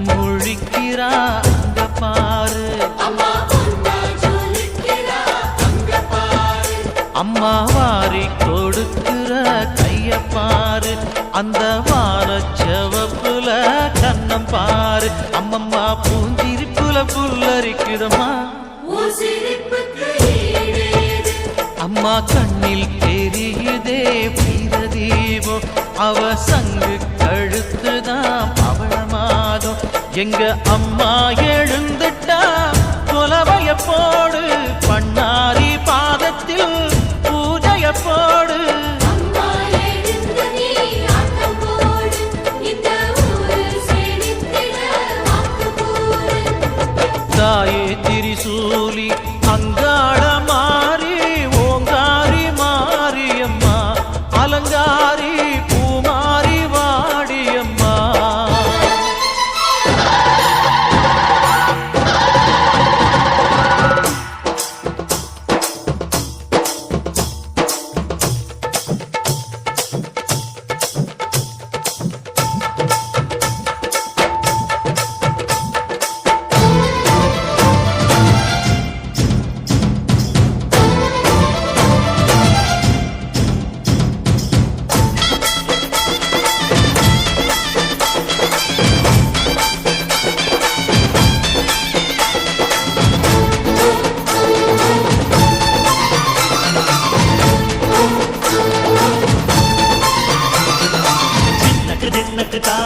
முழிக்கிறா அங்க பாரு, அம்மா வாரி கொடுக்கிற கைய பாரு, அந்த வானச்சவப்புல கண்ணம் பாரு, அம்மம்மா பூஞ்சிரிப்புல புல்லரிக்குதம்மா, அம்மா கண்ணில் தெரியுதே வீரதீபம், அவ சங்கு கழுத்துதான் பவளமாதம், எங்க அம்மா எழுந்துட்டா கொலவைய போடு, பண்ணாரி பாதத்தில் பூஜைய போடு, தாயே திரிசூலி அங்காள மாறி ஓங்காரி மாரியம்மா, அலங்காரி பூமாரி வாடியம்மா. தின்னக்கு தின்னக்கு தா